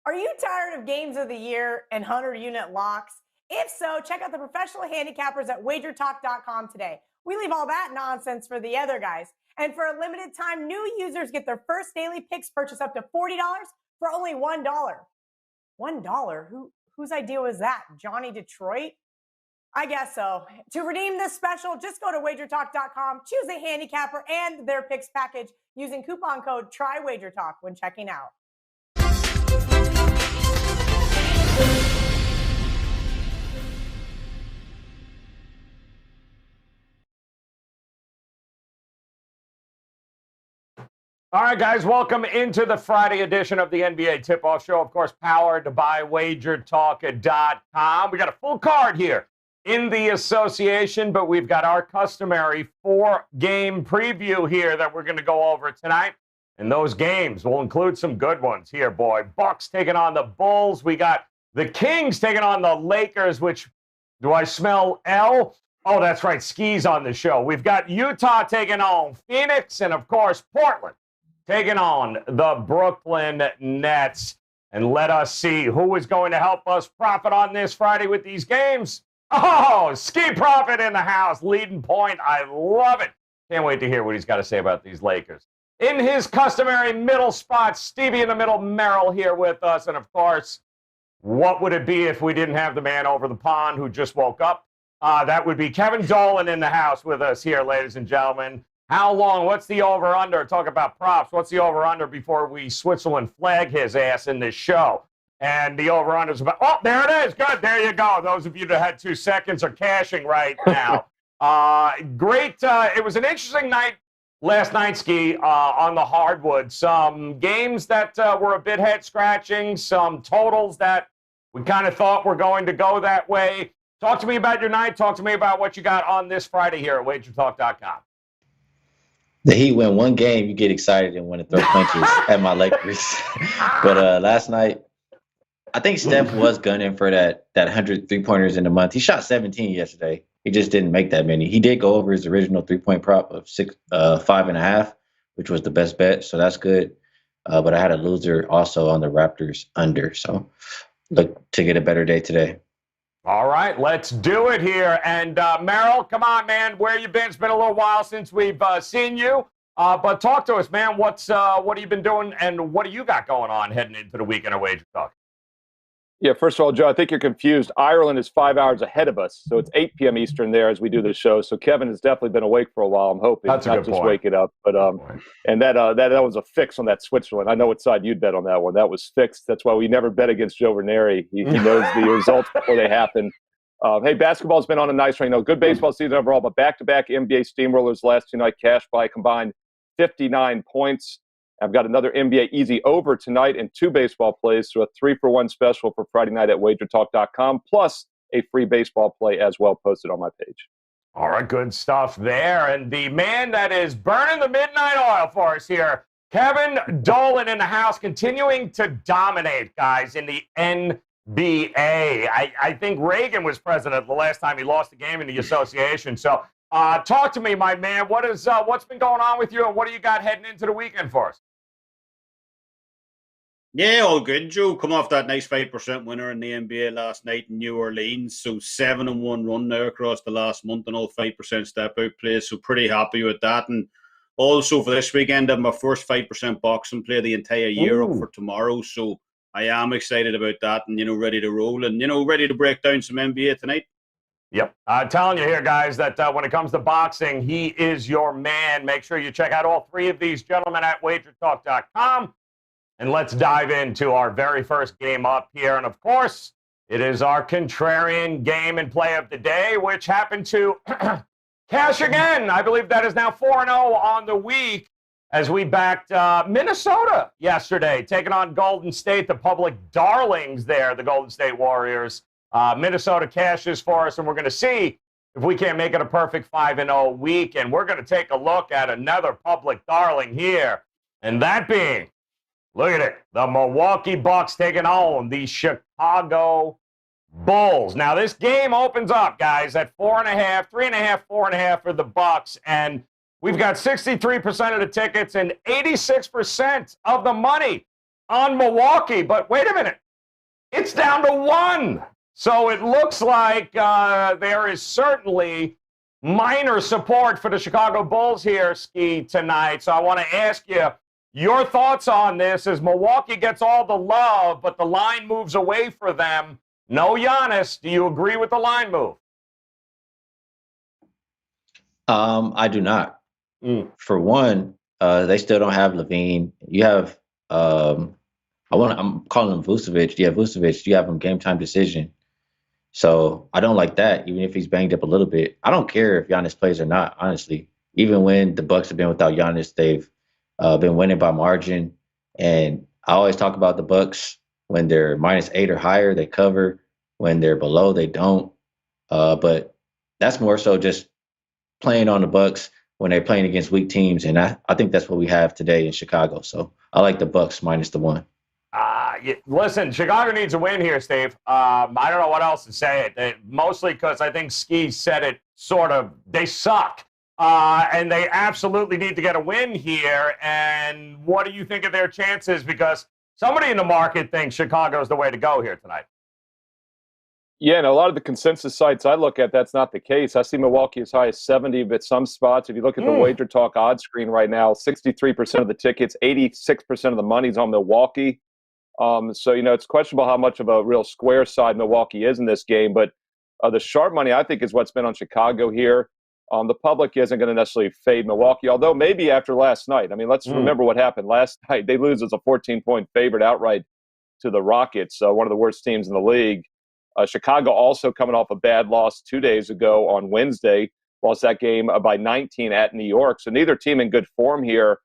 Are you tired of games of the year and 100-unit locks? If so, check out the professional handicappers at WagerTalk.com today. We leave all that nonsense for the other guys. And for a limited time, new users get their first daily picks purchase up to $40 for only $1. $1? Whose idea was that? Johnny Detroit? I guess so. To redeem this special, just go to WagerTalk.com, choose a handicapper and their picks package using coupon code TRYWagerTalk when checking out. All right, guys, welcome into the Friday edition of the NBA Tip-Off Show, of course, powered by WagerTalk.com. We got a full card here in the association, but we've got our customary four-game preview here that we're going to go over tonight. And those games will include some good ones here, boy. Bucks taking on the Bulls. We got the Kings taking on the Lakers, which, do I smell L? Oh, that's right, Ski's on the show. We've got Utah taking on Phoenix, and, of course, Portland taking on the Brooklyn Nets. And let us see who is going to help us profit on this Friday with these games. Oh, Ski Profit in the house, leading point. I love it. Can't wait to hear what he's got to say about these Lakers. In his customary middle spot, Stevie in the middle, Merrill here with us. And, of course, what would it be if we didn't have the man over the pond who just woke up? That would be Kevin Dolan in the house with us here, ladies and gentlemen. How long? What's the over-under? Talk about props. What's the over-under before we Switzerland flag his ass in this show? And the over-under is about, oh, there it is. Good. There you go. Those of you that had 2 seconds are cashing right now. Great. It was an interesting night last night, Ski, on the hardwood. Some games that were a bit head-scratching, some totals that we kind of thought were going to go that way. Talk to me about your night. Talk to me about what you got on this Friday here at WagerTalk.com. The Heat win one game, you get excited and want to throw punches at my Lakers. But last night, I think Steph was gunning for that 100 3-pointers in the month. He shot 17 yesterday. He just didn't make that many. He did go over his original 3-point prop of 5.5, which was the best bet, so that's good. But I had a loser also on the Raptors under, so look to get a better day today. All right, let's do it here. And Merrill, come on, man. Where you been? It's been a little while since we've seen you. But talk to us, man. What have you been doing, and what do you got going on heading into the weekend of Wager Talk? Yeah, first of all, Joe, I think you're confused. Ireland is 5 hours ahead of us, so it's 8 p.m. Eastern there as we do the show. So Kevin has definitely been awake for a while, I'm hoping. That's a not good just point. waking up. But and that was a fix on that Switzerland. I know what side you'd bet on that one. That was fixed. That's why we never bet against Joe Ranieri. He knows the results before they happen. Hey, basketball's been on a nice run. Good baseball season overall, but back-to-back NBA steamrollers last 2 nights, cash by combined 59 points. I've got another NBA easy over tonight and 2 baseball plays, so a 3-for-1 special for Friday night at WagerTalk.com, plus a free baseball play as well posted on my page. All right, good stuff there. And the man that is burning the midnight oil for us here, Kevin Dolan in the house, continuing to dominate, guys, in the NBA. I think Reagan was president the last time he lost a game in the association. So talk to me, my man. What's been going on with you, and what do you got heading into the weekend for us? Yeah, all good, Joe. Come off that nice 5% winner in the NBA last night in New Orleans. So 7-1 run now across the last month and all 5% step out plays. So pretty happy with that. And also for this weekend, I have my first 5% boxing play the entire year up for tomorrow. So I am excited about that and, ready to roll and, ready to break down some NBA tonight. Yep. I'm telling you here, guys, that when it comes to boxing, he is your man. Make sure you check out all 3 of these gentlemen at WagerTalk.com. And let's dive into our very first game up here. And, of course, it is our contrarian game and play of the day, which happened to cash again. I believe that is now 4-0 on the week as we backed Minnesota yesterday, taking on Golden State, the public darlings there, the Golden State Warriors. Minnesota cashes for us, and we're going to see if we can't make it a perfect 5-0 week. And we're going to take a look at another public darling here, and that being, look at it, the Milwaukee Bucks taking on the Chicago Bulls. Now, this game opens up, guys, at 4.5, 3.5, 4.5 for the Bucks, and we've got 63% of the tickets and 86% of the money on Milwaukee. But wait a minute. It's down to 1. So it looks like there is certainly minor support for the Chicago Bulls here, Ski, tonight. So I want to ask you your thoughts on this as Milwaukee gets all the love, but the line moves away for them. No Giannis. Do you agree with the line move? I do not. For one, they still don't have Levine. You have I'm calling him Vucevic. Yeah, Vucevic. You have him game time decision. So I don't like that, even if he's banged up a little bit. I don't care if Giannis plays or not, honestly. Even when the Bucks have been without Giannis, they've been winning by margin. And I always talk about the Bucks. When they're -8 or higher, they cover. When they're below, they don't. But that's more so just playing on the Bucks when they're playing against weak teams. And I think that's what we have today in Chicago. So I like the Bucks -1. Listen, Chicago needs a win here, Steve. I don't know what else to say. Mostly because I think Ski said it they suck. And they absolutely need to get a win here. And what do you think of their chances? Because somebody in the market thinks Chicago's the way to go here tonight. Yeah, and a lot of the consensus sites I look at, that's not the case. I see Milwaukee as high as 70, but some spots, if you look at the WagerTalk odds screen right now, 63% of the tickets, 86% of the money's on Milwaukee. So, it's questionable how much of a real square side Milwaukee is in this game. But the sharp money, I think, is what's been on Chicago here. The public isn't going to necessarily fade Milwaukee, although maybe after last night. I mean, let's remember what happened last night. They lose as a 14-point favorite outright to the Rockets, one of the worst teams in the league. Chicago also coming off a bad loss 2 days ago on Wednesday, lost that game by 19 at New York. So neither team in good form here.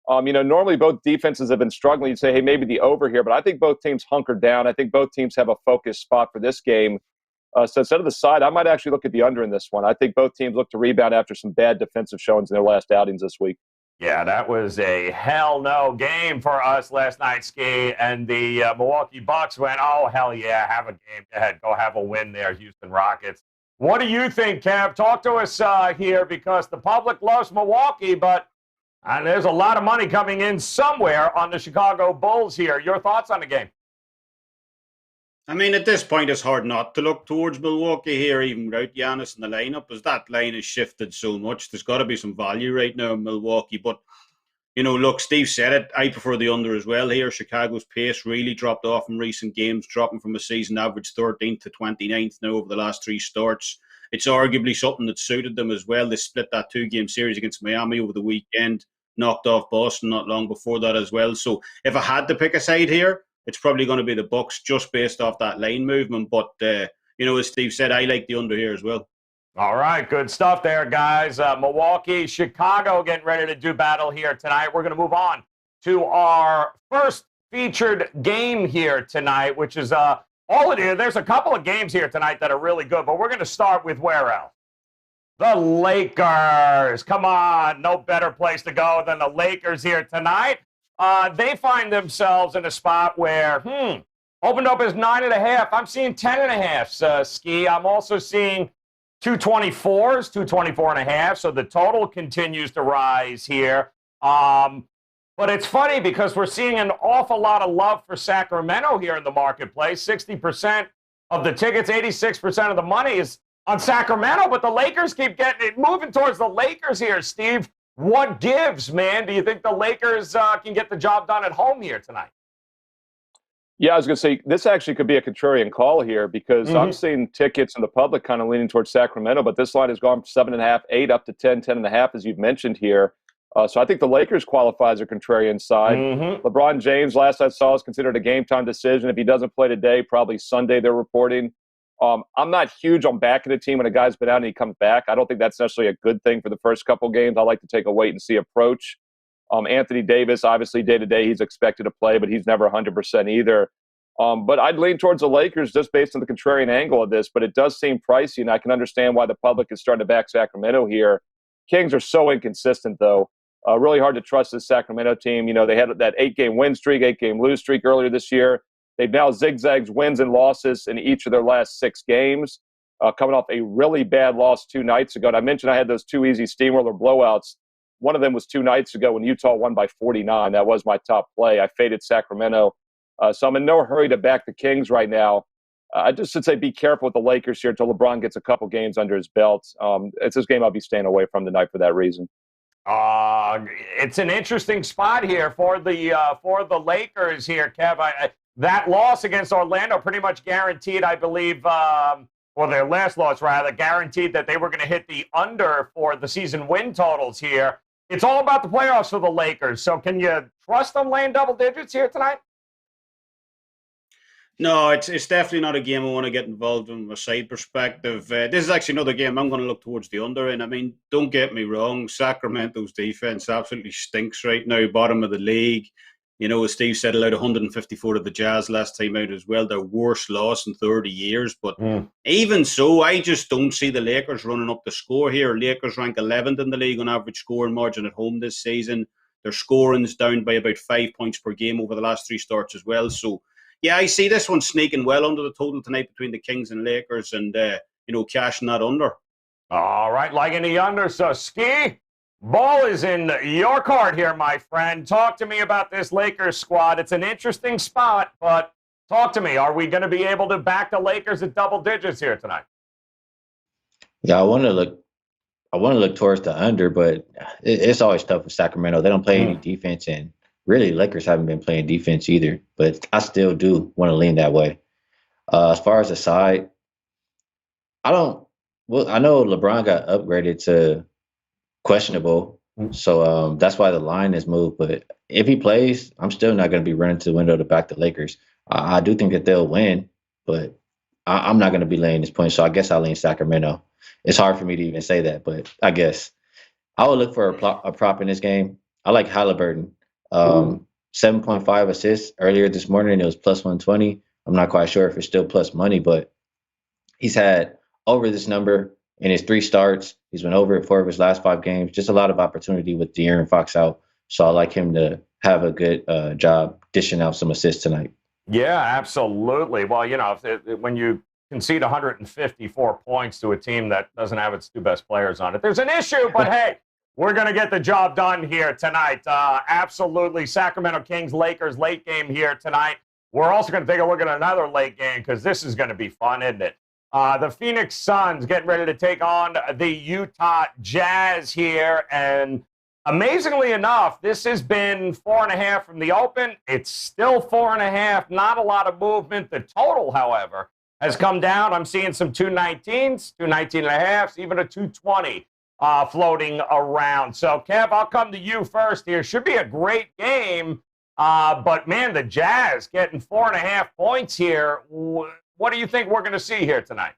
Normally both defenses have been struggling. You'd say, hey, maybe the over here, but I think both teams hunkered down. I think both teams have a focused spot for this game. So instead of the side, I might actually look at the under in this one. I think both teams look to rebound after some bad defensive showings in their last outings this week. Yeah, that was a hell no game for us last night, Ski. And the Milwaukee Bucks went, oh, hell yeah, have a game. Go ahead, go have a win there, Houston Rockets. What do you think, Kev? Talk to us here, because the public loves Milwaukee, but there's a lot of money coming in somewhere on the Chicago Bulls here. Your thoughts on the game? I mean, at this point, it's hard not to look towards Milwaukee here, even without Giannis in the lineup, as that line has shifted so much. There's got to be some value right now in Milwaukee. But, look, Steve said it. I prefer the under as well here. Chicago's pace really dropped off in recent games, dropping from a season average 13th to 29th now over the last 3 starts. It's arguably something that suited them as well. They split that 2-game series against Miami over the weekend, knocked off Boston not long before that as well. So if I had to pick a side here, it's probably going to be the Bucks, just based off that line movement. But, as Steve said, I like the under here as well. All right, good stuff there, guys. Milwaukee, Chicago getting ready to do battle here tonight. We're going to move on to our first featured game here tonight, which is all it is. There's a couple of games here tonight that are really good, but we're going to start with where else? The Lakers. Come on, no better place to go than the Lakers here tonight. They find themselves in a spot where, opened up as 9.5. I'm seeing 10.5, Ski. I'm also seeing 224s, 224.5. So the total continues to rise here. But it's funny because we're seeing an awful lot of love for Sacramento here in the marketplace. 60% of the tickets, 86% of the money is on Sacramento, but the Lakers keep getting it, moving towards the Lakers here, Steve. What gives, man? Do you think the Lakers can get the job done at home here tonight? Yeah, I was going to say, this actually could be a contrarian call here, because I'm seeing tickets in the public kind of leaning towards Sacramento, but this line has gone from 7.5, 8 up to 10, 10.5, as you've mentioned here. So I think the Lakers qualify as a contrarian side. LeBron James, last I saw, is considered a game-time decision. If he doesn't play today, probably Sunday, they're reporting. I'm not huge on backing a team when a guy's been out and he comes back. I don't think that's necessarily a good thing for the first couple games. I like to take a wait-and-see approach. Anthony Davis, obviously, day-to-day, he's expected to play, but he's never 100% either. But I'd lean towards the Lakers just based on the contrarian angle of this, but it does seem pricey, and I can understand why the public is starting to back Sacramento here. Kings are so inconsistent, though. Really hard to trust this Sacramento team. They had that 8-game win streak, 8-game lose streak earlier this year. They've now zigzagged wins and losses in each of their last 6 games, coming off a really bad loss 2 nights ago. And I mentioned I had those 2 easy steamroller blowouts. One of them was 2 nights ago when Utah won by 49. That was my top play. I faded Sacramento. So I'm in no hurry to back the Kings right now. I just should say be careful with the Lakers here until LeBron gets a couple games under his belt. It's this game I'll be staying away from tonight for that reason. It's an interesting spot here for the Lakers here, Kev. That loss against Orlando pretty much guaranteed, I believe, or their last loss rather, guaranteed that they were going to hit the under for the season win totals here. It's all about the playoffs for the Lakers. So can you trust them laying double digits here tonight? No, it's definitely not a game I want to get involved in from a side perspective. This is actually another game I'm going to look towards the under in. I mean, don't get me wrong, Sacramento's defense absolutely stinks right now, bottom of the league. You know, as Steve said, allowed 154 to the Jazz last time out as well. Their worst loss in 30 years. But even so, I just don't see the Lakers running up the score here. Lakers rank 11th in the league on average scoring margin at home this season. Their scoring's down by about 5 points per game over the last 3 starts as well. So, yeah, I see this one sneaking well under the total tonight between the Kings and Lakers and, cashing that under. All right, liking the under. So, Ski, ball is in your court here, my friend. Talk to me about this Lakers squad. It's an interesting spot, but talk to me. Are we going to be able to back the Lakers at double digits here tonight? Yeah, I want to look towards the under, but it's always tough with Sacramento. They don't play any defense in. Really, Lakers haven't been playing defense either, but I still do want to lean that way. As far as the side, I know LeBron got upgraded to questionable, so that's why the line is moved. But if he plays, I'm still not going to be running to the window to back the Lakers. I do think that they'll win, but I'm not going to be laying this point, so I guess I'll lean Sacramento. It's hard for me to even say that, but I guess I would look for a prop in this game. I like Halliburton. 7.5 assists earlier this morning. It was plus 120. I'm not quite sure if it's still plus money, but he's had over this number in his 3 starts. He's been over it 4 of his last 5 games. Just a lot of opportunity with De'Aaron Fox out. So I like him to have a good job dishing out some assists tonight. Yeah, absolutely. Well, when you concede 154 points to a team that doesn't have its 2 best players on it, there's an issue, but hey, we're going to get the job done here tonight. Absolutely. Sacramento Kings, Lakers, late game here tonight. We're also going to take a look at another late game because this is going to be fun, isn't it? The Phoenix Suns getting ready to take on the Utah Jazz here. And amazingly enough, this has been 4.5 from the open. It's still 4.5. Not a lot of movement. The total, however, has come down. I'm seeing some 219s, 219.5s, even a 220. Floating around. So, Kev, I'll come to you first here. Should be a great game, but, man, the Jazz getting 4.5 points here. What do you think we're going to see here tonight?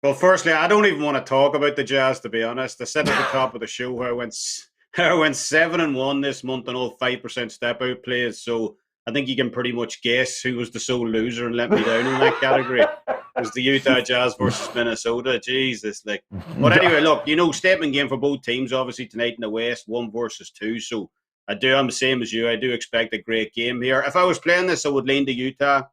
Well, firstly, I don't even want to talk about the Jazz, to be honest. I said at the top of the show where I went 7-1 this month on all 5% step-out plays, so I think you can pretty much guess who was the sole loser and let me down in that category. It was the Utah Jazz versus Minnesota. Jesus, But anyway, look, statement game for both teams, obviously, tonight in the West, 1 versus 2. So I'm the same as you. I do expect a great game here. If I was playing this, I would lean to Utah,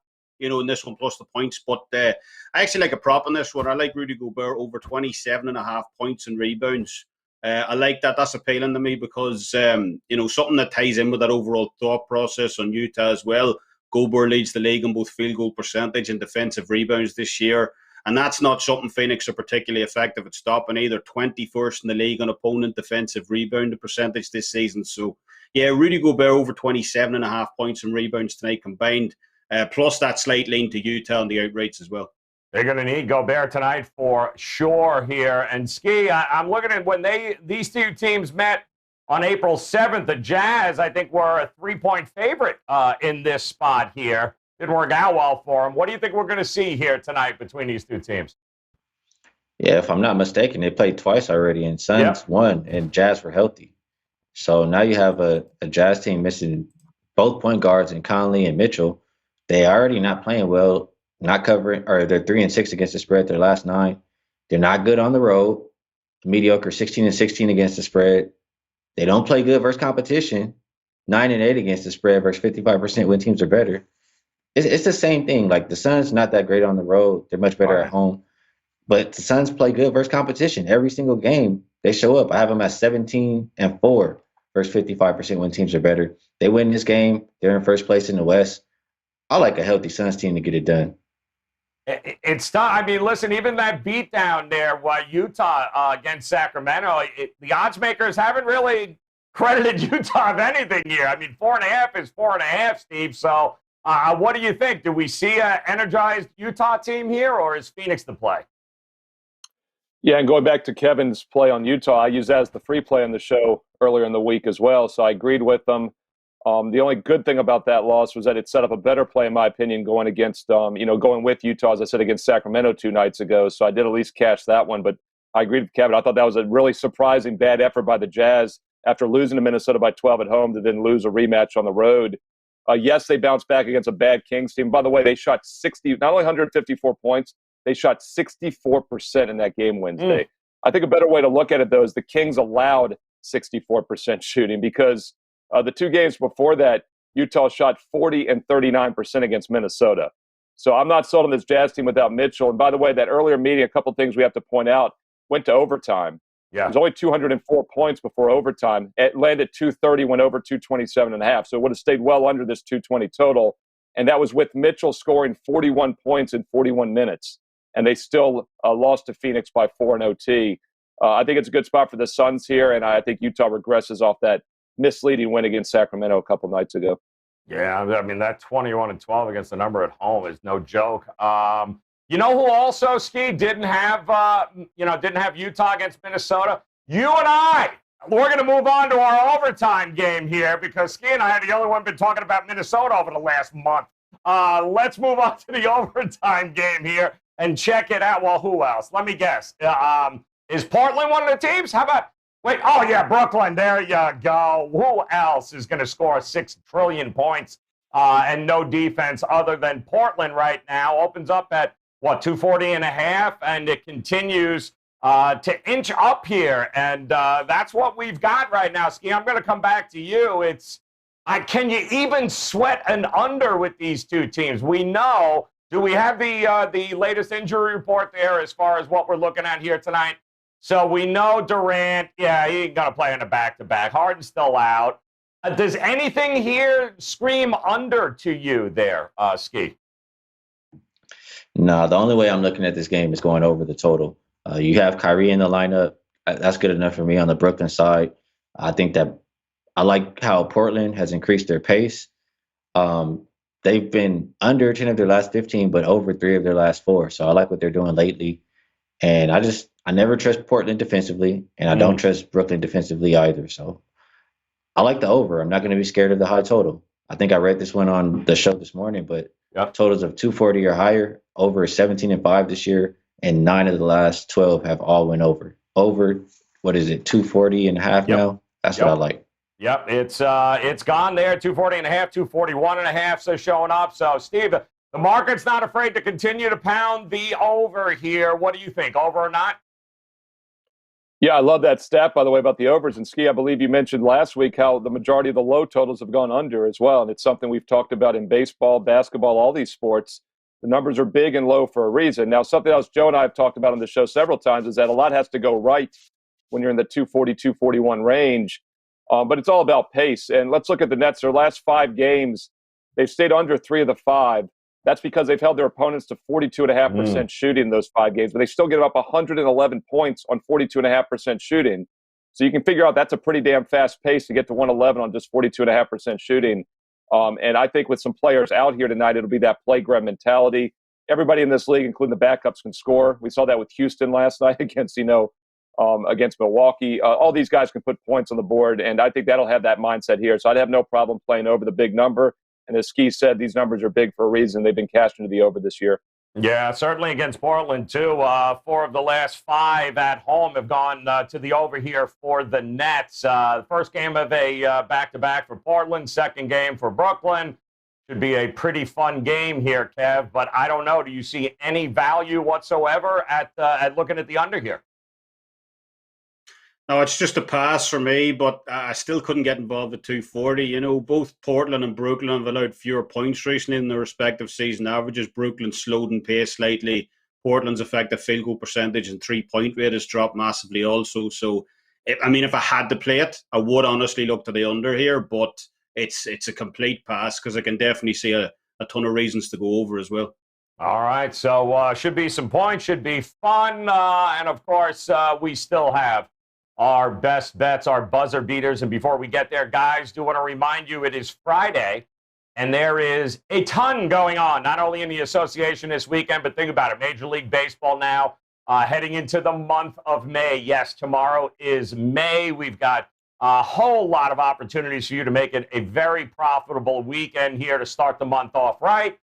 in this one plus the points. But I actually like a prop on this one. I like Rudy Gobert over 27.5 points and rebounds. I like that. That's appealing to me because, something that ties in with that overall thought process on Utah as well. Gobert leads the league on both field goal percentage and defensive rebounds this year. And that's not something Phoenix are particularly effective at stopping either. 21st in the league on opponent defensive rebound percentage this season. So, yeah, Rudy Gobert over 27.5 points and rebounds tonight combined. Plus that slight lean to Utah on the outrights as well. They're going to need Gobert tonight for sure here. And Ski, I'm looking at when these 2 teams met on April 7th, the Jazz, I think, were a 3-point favorite in this spot here. Didn't work out well for them. What do you think we're going to see here tonight between these 2 teams? Yeah, if I'm not mistaken, they played twice already, and Suns won, and Jazz were healthy. So now you have a Jazz team missing both point guards in Conley and Mitchell. They already not playing well, not covering, or they're 3-6 against the spread their last 9. They're not good on the road. Mediocre 16-16 against the spread. They don't play good versus competition. 9-8 against the spread versus 55% when teams are better. It's the same thing. Like the Suns not that great on the road. They're much better at home. But the Suns play good versus competition. Every single game, they show up. I have them at 17-4 versus 55% when teams are better. They win this game. They're in first place in the West. I like a healthy Suns team to get it done. It's tough. I mean, listen, even that beatdown there, Utah against Sacramento, the odds makers haven't really credited Utah of anything here. I mean, 4.5 is 4.5, Steve. So what do you think? Do we see an energized Utah team here, or is Phoenix the play? Yeah, and going back to Kevin's play on Utah, I used that as the free play on the show earlier in the week as well, so I agreed with them. The only good thing about that loss was that it set up a better play, in my opinion, going against, going with Utah, as I said, against Sacramento 2 nights ago. So I did at least cash that one. But I agreed with Kevin. I thought that was a really surprising bad effort by the Jazz after losing to Minnesota by 12 at home to then lose a rematch on the road. Yes, they bounced back against a bad Kings team. By the way, they shot not only 154 points, they shot 64% in that game Wednesday. I think a better way to look at it, though, is the Kings allowed 64% shooting, because the 2 games before that, Utah shot 40 and 39% against Minnesota. So I'm not sold on this Jazz team without Mitchell. And by the way, that earlier meeting, a couple of things we have to point out, went to overtime. Yeah. It was only 204 points before overtime. It landed 230, went over 227.5. So it would have stayed well under this 220 total. And that was with Mitchell scoring 41 points in 41 minutes. And they still lost to Phoenix by 4 in OT. I think it's a good spot for the Suns here, and I think Utah regresses off that misleading win against Sacramento a couple nights ago. Yeah, I mean, that 21-12 against the number at home is no joke. You know who also, Ski, didn't have Utah against Minnesota? You and I. We're going to move on to our overtime game here, because Ski and I are the only one been talking about Minnesota over the last month. Let's move on to the overtime game here and check it out. Well, who else? Let me guess. Is Portland one of the teams? How about Wait, oh yeah, Brooklyn, there you go. Who else is going to score 6 trillion points and no defense other than Portland right now? Opens up at, 240.5, and it continues to inch up here. And that's what we've got right now. Ski, I'm going to come back to you. Can you even sweat an under with these two teams? We know, do we have the latest injury report there as far as what we're looking at here tonight? So we know Durant, he ain't going to play in a back-to-back. Harden's still out. Does anything here scream under to you there, Ski? No, the only way I'm looking at this game is going over the total. You have Kyrie in the lineup. That's good enough for me on the Brooklyn side. I think that I like how Portland has increased their pace. They've been under 10 of their last 15, but over 3 of their last 4. So I like what they're doing lately. And I never trust Portland defensively, and I don't trust Brooklyn defensively either. So I like the over. I'm not going to be scared of the high total. I think I read this one on the show this morning, but totals of 240 or higher, over 17-5 this year, and 9 of the last 12 have all went over. Over, 240.5 now? That's what I like. Yep, it's gone there, 240.5, 241.5, so showing up. So, Steve, the market's not afraid to continue to pound the over here. What do you think, over or not? Yeah, I love that stat, by the way, about the overs. And Ski, I believe you mentioned last week how the majority of the low totals have gone under as well. And it's something we've talked about in baseball, basketball, all these sports. The numbers are big and low for a reason. Now, something else Joe and I have talked about on the show several times is that a lot has to go right when you're in the 240, 241 range. But it's all about pace. And let's look at the Nets. Their last 5 games, they've stayed under 3 of the 5. That's because they've held their opponents to 42.5% shooting in those 5 games, but they still give up 111 points on 42.5% shooting. So you can figure out that's a pretty damn fast pace to get to 111 on just 42.5% shooting. And I think with some players out here tonight, it'll be that playground mentality. Everybody in this league, including the backups, can score. We saw that with Houston last night against Milwaukee. All these guys can put points on the board, and I think that'll have that mindset here. So I'd have no problem playing over the big number. And as Ski said, these numbers are big for a reason. They've been cashed into the over this year. Yeah, certainly against Portland, too. 4 of the last 5 at home have gone to the over here for the Nets. First game of a back-to-back for Portland, second game for Brooklyn. Should be a pretty fun game here, Kev. But I don't know. Do you see any value whatsoever at looking at the under here? No, it's just a pass for me, but I still couldn't get involved at 240. You know, both Portland and Brooklyn have allowed fewer points recently in their respective season averages. Brooklyn slowed in pace slightly. Portland's effective field goal percentage and 3-point rate has dropped massively also. So I mean, if I had to play it, I would honestly look to the under here, but it's a complete pass because I can definitely see a ton of reasons to go over as well. All right, so should be some points, should be fun, and of course, we still have our best bets, our buzzer beaters. And before we get there, guys, do want to remind you it is Friday, and there is a ton going on, not only in the association this weekend, but think about it, Major League Baseball now heading into the month of May. Yes, tomorrow is May. We've got a whole lot of opportunities for you to make it a very profitable weekend here to start the month off right.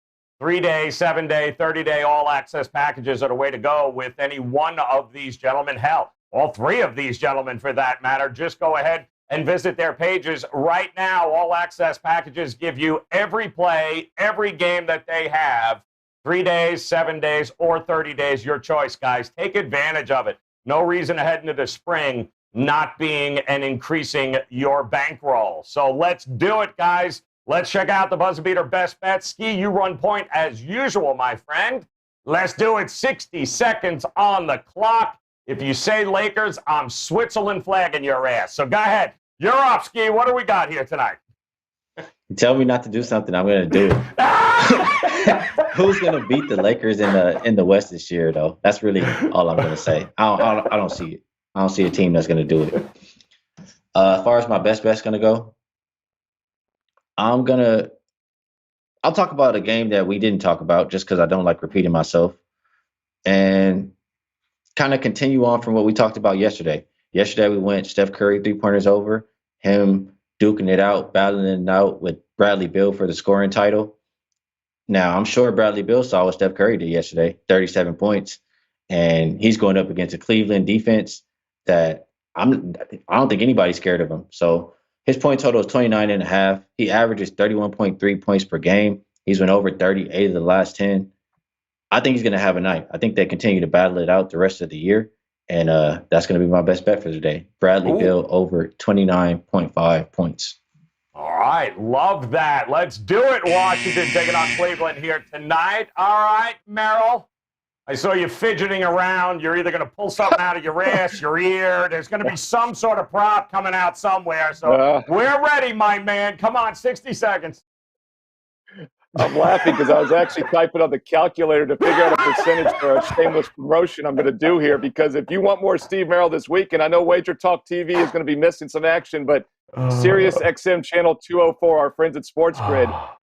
3-day, 7-day, 30-day all-access packages are the way to go with any one of these gentlemen. Hell, all three of these gentlemen, for that matter. Just go ahead and visit their pages right now. All-access packages give you every play, every game that they have. 3 days, 7 days, or 30 days, your choice, guys. Take advantage of it. No reason to head into the spring not being and increasing your bankroll. So let's do it, guys. Let's check out the buzzer beater best bet. Ski, you run point as usual, my friend. Let's do it. 60 seconds on the clock. If you say Lakers, I'm Switzerland flagging your ass. So go ahead. You're up, Ski. What do we got here tonight? You tell me not to do something, I'm going to do it. Who's going to beat the Lakers in the West this year, though? That's really all I'm going to say. I don't see it. I don't see a team that's going to do it. As far as my best bet's going to go, I'll talk about a game that we didn't talk about just because I don't like repeating myself, and kind of continue on from what we talked about yesterday. Yesterday we went Steph Curry 3-pointers over, him duking it out, battling it out with Bradley Beal for the scoring title. Now, I'm sure Bradley Beal saw what Steph Curry did yesterday, 37 points, and he's going up against a Cleveland defense that I don't think anybody's scared of him. So his point total is 29.5. He averages 31.3 points per game. He's went over 38 of the last 10. I think he's going to have a night. I think they continue to battle it out the rest of the year, and that's going to be my best bet for today. Bradley Beal over 29.5 points. All right, love that. Let's do it, Washington, taking on Cleveland here tonight. All right, Merrill, I saw you fidgeting around. You're either going to pull something out of your ass, your ear. There's going to be some sort of prop coming out somewhere. So we're ready, my man. Come on, 60 seconds. I'm laughing because I was actually typing on the calculator to figure out a percentage for a shameless promotion I'm going to do here, because if you want more Steve Merrill this week, and I know Wager Talk TV is going to be missing some action, but Sirius XM Channel 204, our friends at Sports Grid,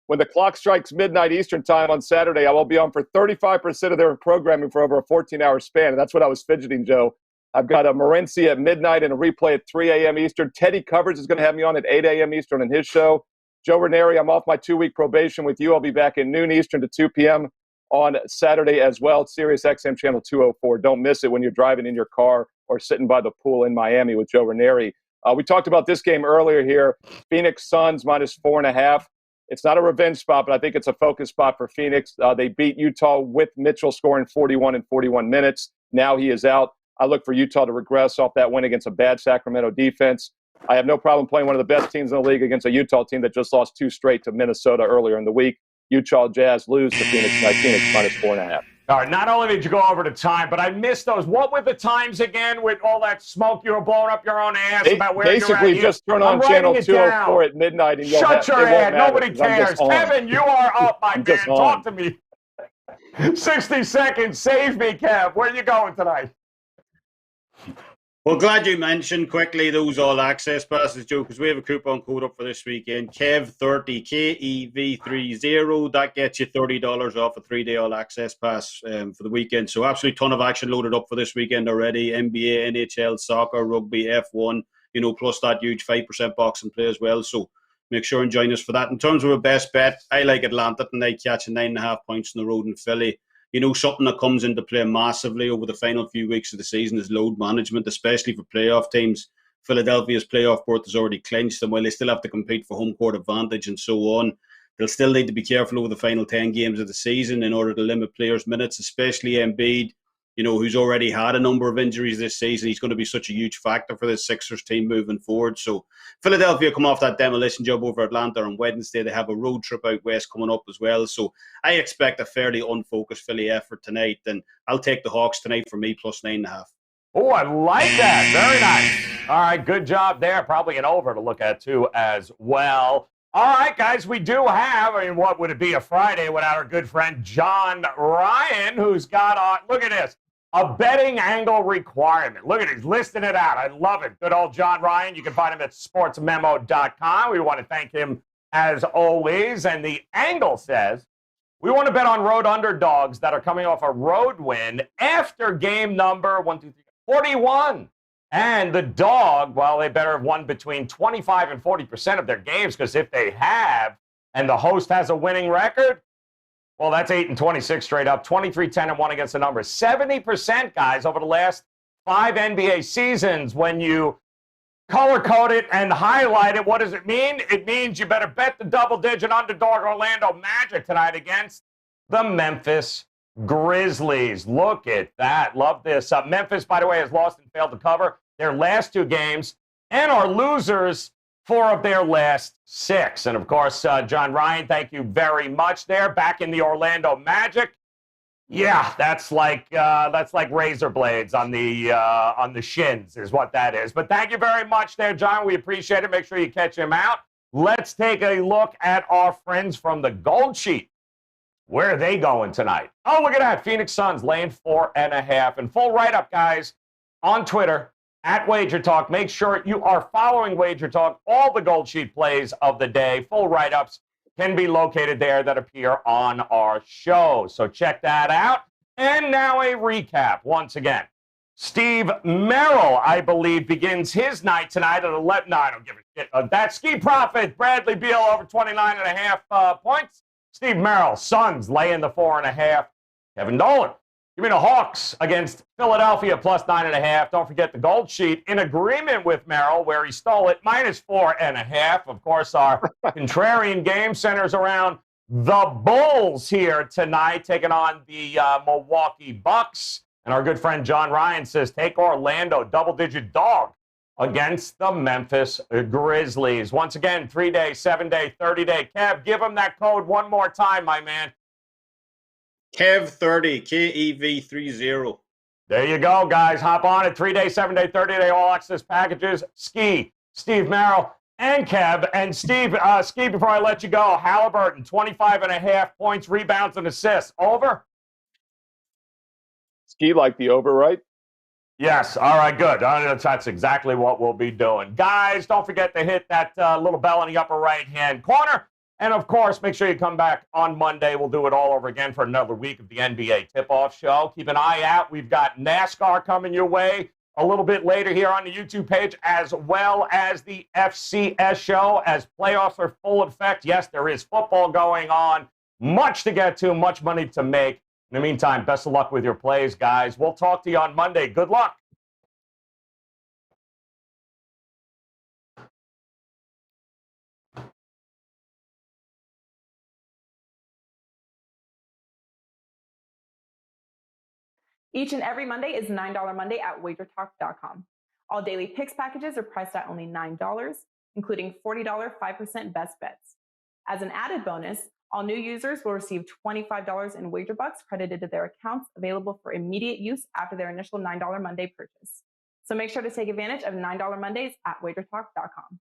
when the clock strikes midnight Eastern time on Saturday, I will be on for 35% of their programming for over a 14-hour span, and that's what I was fidgeting, Joe. I've got a Morency at midnight and a replay at 3 a.m. Eastern. Teddy Covers is going to have me on at 8 a.m. Eastern in his show. Joe Ranieri, I'm off my 2-week probation with you. I'll be back at noon Eastern to 2 p.m. on Saturday as well. Sirius XM Channel 204. Don't miss it when you're driving in your car or sitting by the pool in Miami with Joe Ranieri. We talked about this game earlier here. Phoenix Suns minus 4.5. It's not a revenge spot, but I think it's a focus spot for Phoenix. They beat Utah with Mitchell scoring 41 in 41 minutes. Now he is out. I look for Utah to regress off that win against a bad Sacramento defense. I have no problem playing one of the best teams in the league against a Utah team that just lost 2 straight to Minnesota earlier in the week. Utah Jazz lose to Phoenix tonight. Phoenix minus 4.5. All right, not only did you go over the time, but I missed those. What were the times again with all that smoke you were blowing up your own ass about where basically you're at? Just turn on channel 204 at midnight and shut your head. Nobody cares. Kevin, you are up, my man. Talk to me. 60 seconds. Save me, Kev. Where are you going tonight? Well, glad you mentioned quickly those all-access passes, Joe, because we have a coupon code up for this weekend. KEV30, KEV30. That gets you $30 off a 3-day all-access pass for the weekend. So absolutely ton of action loaded up for this weekend already. NBA, NHL, soccer, rugby, F1, plus that huge 5% boxing play as well. So make sure and join us for that. In terms of a best bet, I like Atlanta tonight, catching 9.5 points on the road in Philly. Something that comes into play massively over the final few weeks of the season is load management, especially for playoff teams. Philadelphia's playoff berth is already clinched, and while they still have to compete for home court advantage and so on, they'll still need to be careful over the final 10 games of the season in order to limit players' minutes, especially Embiid, who's already had a number of injuries this season. He's going to be such a huge factor for this Sixers team moving forward. So Philadelphia come off that demolition job over Atlanta on Wednesday. They have a road trip out west coming up as well. So I expect a fairly unfocused Philly effort tonight. And I'll take the Hawks tonight for me plus 9.5. Oh, I like that. Very nice. All right, good job there. Probably an over to look at, too, as well. All right, guys, we do have, I mean, what would it be a Friday without our good friend John Ryan, who's got on, look at this, a betting angle requirement. Look at it, he's listing it out. I love it. Good old John Ryan. You can find him at sportsmemo.com. We want to thank him as always. And the angle says, we want to bet on road underdogs that are coming off a road win after game number 41. And the dog, well, they better have won between 25 and 40% of their games, because if they have, and the host has a winning record, well, that's 8-26 straight up, 23-10-1 against the numbers. 70%, guys, over the last 5 NBA seasons. When you color code it and highlight it, what does it mean? It means you better bet the double-digit underdog Orlando Magic tonight against the Memphis Grizzlies. Look at that. Love this. Memphis, by the way, has lost and failed to cover their last 2 games and are losers 4 of their last 6. And, of course, John Ryan, thank you very much there. Back in the Orlando Magic. Yeah, that's like razor blades on the shins is what that is. But thank you very much there, John. We appreciate it. Make sure you catch him out. Let's take a look at our friends from the Gold Sheet. Where are they going tonight? Oh, look at that. Phoenix Suns laying 4.5. And full write-up, guys, on Twitter, at WagerTalk. Make sure you are following WagerTalk. All the Gold Sheet plays of the day, full write-ups, can be located there that appear on our show. So check that out. And now a recap once again. Steve Merrill, I believe, begins his night tonight at 11. No, I don't give a shit. That Ski Profit, Bradley Beal over 29.5 points. Steve Merrill, Suns laying the 4.5. Kevin Dolan, give me the Hawks against Philadelphia plus 9.5. Don't forget the Gold Sheet in agreement with Merrill, where he stole it, minus 4.5. Of course, our contrarian game centers around the Bulls here tonight, taking on the Milwaukee Bucks. And our good friend John Ryan says, take Orlando, double-digit dog against the Memphis Grizzlies. Once again, 3-day, 7-day, 30-day. Kev, give them that code one more time, my man. Kev30, KEV30. There you go, guys. Hop on it. 3-day, 7-day, 30-day all-access packages. Ski, Steve Merrill, and Kev. And Steve, Ski, before I let you go, Halliburton, 25.5 points, rebounds, and assists. Over? Ski like the over, right? Yes. All right, good. That's exactly what we'll be doing. Guys, don't forget to hit that little bell in the upper right-hand corner. And, of course, make sure you come back on Monday. We'll do it all over again for another week of the NBA Tip-Off Show. Keep an eye out. We've got NASCAR coming your way a little bit later here on the YouTube page, as well as the FCS show as playoffs are full effect. Yes, there is football going on. Much to get to, much money to make. In the meantime, best of luck with your plays, guys. We'll talk to you on Monday. Good luck. Each and every Monday is $9 Monday at WagerTalk.com. All daily picks packages are priced at only $9, including $40 5% best bets. As an added bonus, all new users will receive $25 in WagerBucks credited to their accounts, available for immediate use after their initial $9 Monday purchase. So make sure to take advantage of $9 Mondays at WagerTalk.com.